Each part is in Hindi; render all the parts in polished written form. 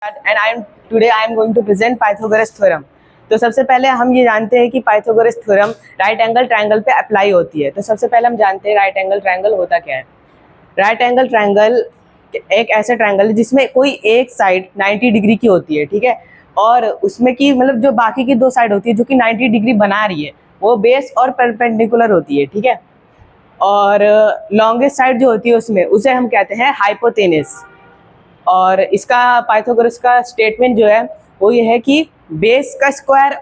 and I am going to present Pythagoras theorem। तो सबसे पहले हम ये जानते हैं कि Pythagoras theorem right angle triangle पे अप्लाई होती है। तो सबसे पहले हम जानते हैं राइट एंगल ट्रायंगल होता क्या है। राइट एंगल ट्रायंगल एक ऐसा ट्रायंगल है जिसमें कोई एक साइड 90 डिग्री की होती है, ठीक है, और उसमें की मतलब जो बाकी की दो साइड होती है जो कि 90 डिग्री बना रही है वो बेस और परपेंडिकुलर होती है, ठीक है, और लॉन्गेस्ट साइड जो होती है उसमें उसे हम कहते हैं हाइपोटेनस। और इसका पाइथागोरस का स्टेटमेंट जो है वो ये है कि बेस का स्क्वायर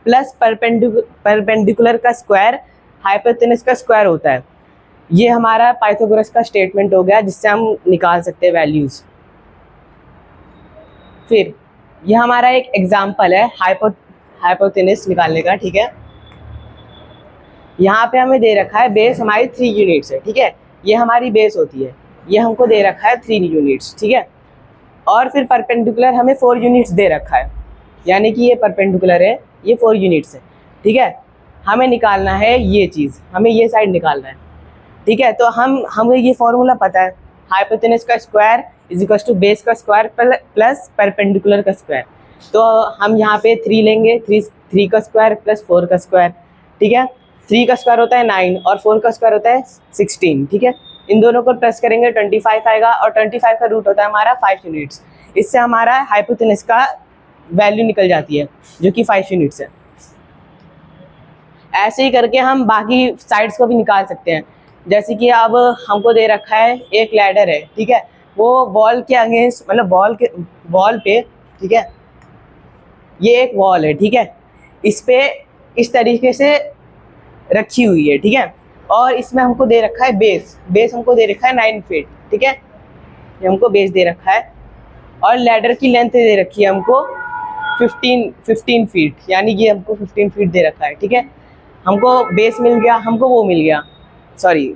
प्लस परपेंडिकुलर का स्क्वायर हाइपोटेनस का स्क्वायर होता है। ये हमारा पाइथागोरस का स्टेटमेंट हो गया जिससे हम निकाल सकते हैं वैल्यूज। फिर ये हमारा एक एग्जांपल है हाइपोटेनस निकालने का, ठीक है। यहाँ पे हमें दे रखा है बेस हमारी 3 यूनिट्स है, ठीक है, ये हमारी बेस होती है, ये हमको दे रखा है 3 यूनिट्स, ठीक है, और फिर परपेंडिकुलर हमें 4 यूनिट्स दे रखा है, यानी कि ये परपेंडिकुलर है, ये 4 यूनिट्स है, ठीक है। हमें निकालना है ये चीज़, हमें ये साइड निकालना है, ठीक है। तो हमें ये फॉर्मूला पता है, हाइपोटेनस का square is equal to base का स्क्वायर प्लस परपेंडिकुलर का स्क्वायर। तो हम यहाँ पे 3 लेंगे, 3 का स्क्वायर प्लस 4 का स्क्वायर, ठीक है। 3 का स्क्वायर होता है 9 और 4 का स्क्वायर होता है 16, ठीक है। इन दोनों को प्लस करेंगे 25 आएगा और 25 का रूट होता है हमारा 5 यूनिट्स। इससे हमारा हाइपोटेनस का वैल्यू निकल जाती है जो कि 5 यूनिट्स है। ऐसे ही करके हम बाकी साइड्स को भी निकाल सकते हैं। जैसे कि अब हमको दे रखा है एक लैडर है, ठीक है, वो वॉल के अगेंस्ट मतलब वॉल पे, ठीक है, ये एक वॉल है, ठीक है, इस पे इस तरीके से रखी हुई है, ठीक है, और इसमें हमको दे रखा है बेस हमको दे रखा है 9 फीट, ठीक है, ये हमको बेस दे रखा है, और लैडर की लेंथ दे रखी है हमको 15 फीट, यानी कि हमको 15 फीट दे रखा है, ठीक है। हमको बेस मिल गया, हमको वो मिल गया, सॉरी,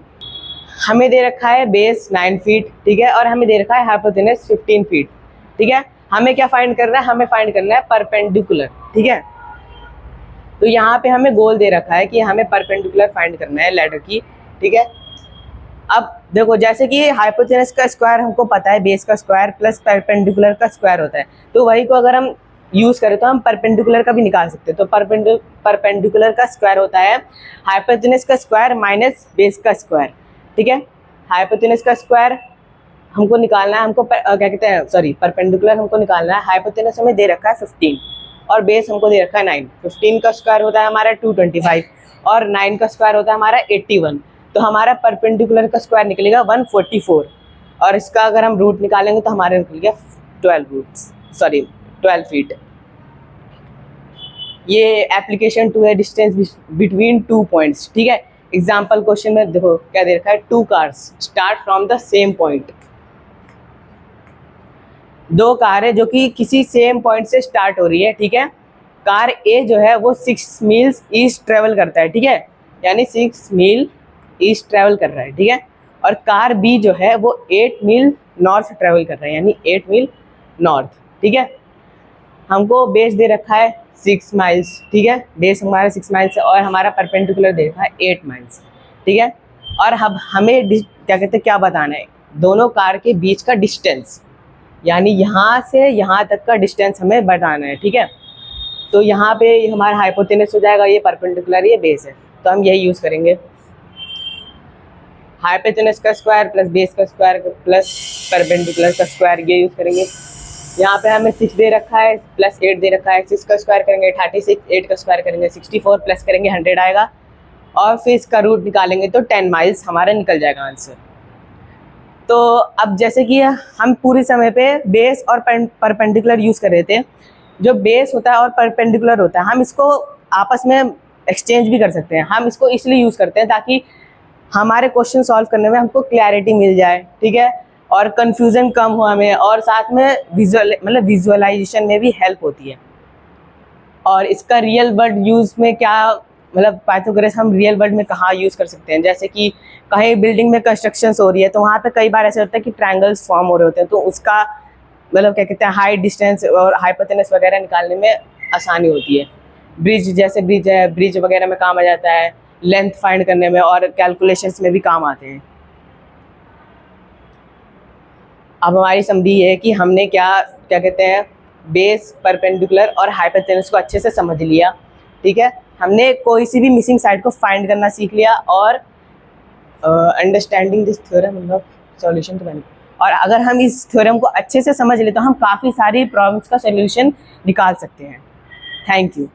हमें दे रखा है बेस 9 फीट, ठीक है, और हमें दे रखा है हाइपोटेनस 15 फीट, ठीक है। हमें क्या फाइंड करना है, हमें फाइंड करना है परपेंडिकुलर, ठीक है। तो यहाँ पे हमें गोल दे रखा है कि हमें परपेंडिकुलर फाइंड करना है लैडर की, ठीक है। अब देखो, जैसे कि हाइपोटेनस का स्क्वायर हमको पता है बेस का स्क्वायर प्लस परपेंडिकुलर का स्क्वायर होता है, तो वही को अगर हम यूज़ करें तो हम परपेंडिकुलर का भी निकाल सकते हैं। तो परपेंडिकुलर का स्क्वायर होता है हाइपोटेनस का स्क्वायर माइनस बेस का स्क्वायर, ठीक है। हाइपोटेनस का स्क्वायर हमको निकालना है, हमको क्या कहते हैं, सॉरी, परपेंडिकुलर हमको निकालना है। हाइपोटेनस हमें दे रखा है 15 और बेस हमको दे रखा है 9। 15 का स्क्वायर होता है हमारा 225 और 9 का स्क्वायर होता है हमारा 81। तो हमारा परपेंडिकुलर का स्क्वायर निकलेगा 144 और इसका अगर हम रूट निकालेंगे तो हमारा निकल गया 12 फीट। ये एप्लीकेशन 2 है, डिस्टेंस बिटवीन 2 पॉइंट्स, ठीक है। एग्जाम्पल क्वेश्चन में देखो क्या दे रखा है, 2 cars start from the same point. 2 car है जो कि किसी सेम पॉइंट से स्टार्ट हो रही है, ठीक है। कार ए जो है वो 6 मील्स ईस्ट ट्रेवल करता है, ठीक है, यानी 6 मील ईस्ट ट्रेवल कर रहा है, ठीक है, और कार बी जो है वो 8 मील नॉर्थ ट्रेवल कर रहा है, यानी 8 मील नॉर्थ, ठीक है। हमको बेस दे रखा है 6 माइल्स, ठीक है, बेस हमारा 6 माइल्स है और हमारा परपेंडिकुलर दे रखा है 8 माइल्स, ठीक है। और अब हमें क्या कहते हैं, क्या बताना है, दोनों कार के बीच का डिस्टेंस, यानी यहाँ से यहाँ तक का डिस्टेंस हमें बताना है, ठीक है। तो यहाँ पे हमारा हाइपोटेनस हो जाएगा, ये परपेंडिकुलर, ये बेस है, तो हम यही यूज़ करेंगे, हाइपोटेनस का स्क्वायर प्लस बेस का स्क्वायर प्लस परपेंडिकुलर का स्क्वायर, ये यूज़ करेंगे। यहाँ पे हमें 6 दे रखा है प्लस 8 दे रखा है, 6 का स्क्वायर करेंगे 36, 8 का स्क्वायर करेंगे 64 प्लस करेंगे 100 आएगा, और फिर इसका रूट निकालेंगे तो 10 माइल्स हमारा निकल जाएगा आंसर। तो अब जैसे कि हम पूरे समय पे बेस और परपेंडिकुलर यूज़ कर रहे थे, जो बेस होता है और परपेंडिकुलर होता है हम इसको आपस में एक्सचेंज भी कर सकते हैं। हम इसको इसलिए यूज़ करते हैं ताकि हमारे क्वेश्चन सॉल्व करने में हमको क्लैरिटी मिल जाए, ठीक है, और कन्फ्यूज़न कम हो हमें, और साथ में विजुअलाइजेशन में भी हेल्प होती है। और इसका रियल वर्ल्ड यूज़ में क्या मतलब पाइथागोरस हम रियल वर्ल्ड में कहाँ यूज़ कर सकते हैं, जैसे कि कहीं बिल्डिंग में कंस्ट्रक्शंस हो रही है तो वहाँ पे कई बार ऐसे होता है कि ट्रायंगल्स फॉर्म हो रहे होते हैं, तो उसका मतलब क्या कहते हैं हाइट, डिस्टेंस और हाइपोटेनस वगैरह निकालने में आसानी होती है। ब्रिज है, ब्रिज वगैरह में काम आ जाता है, लेंथ फाइंड करने में और कैलकुलेशंस में भी काम आते हैं। अब हमारी समझी है कि हमने क्या कहते हैं बेस, परपेंडिकुलर और हाइपोटेनस को अच्छे से समझ लिया। ठीक है, हमने कोई सी भी मिसिंग साइड को फाइंड करना सीख लिया और अंडरस्टैंडिंग दिस थ्योरम मतलब सॉल्यूशन तो बन। और अगर हम इस थ्योरम को अच्छे से समझ ले तो हम काफ़ी सारी प्रॉब्लम्स का सॉल्यूशन निकाल सकते हैं। Thank you.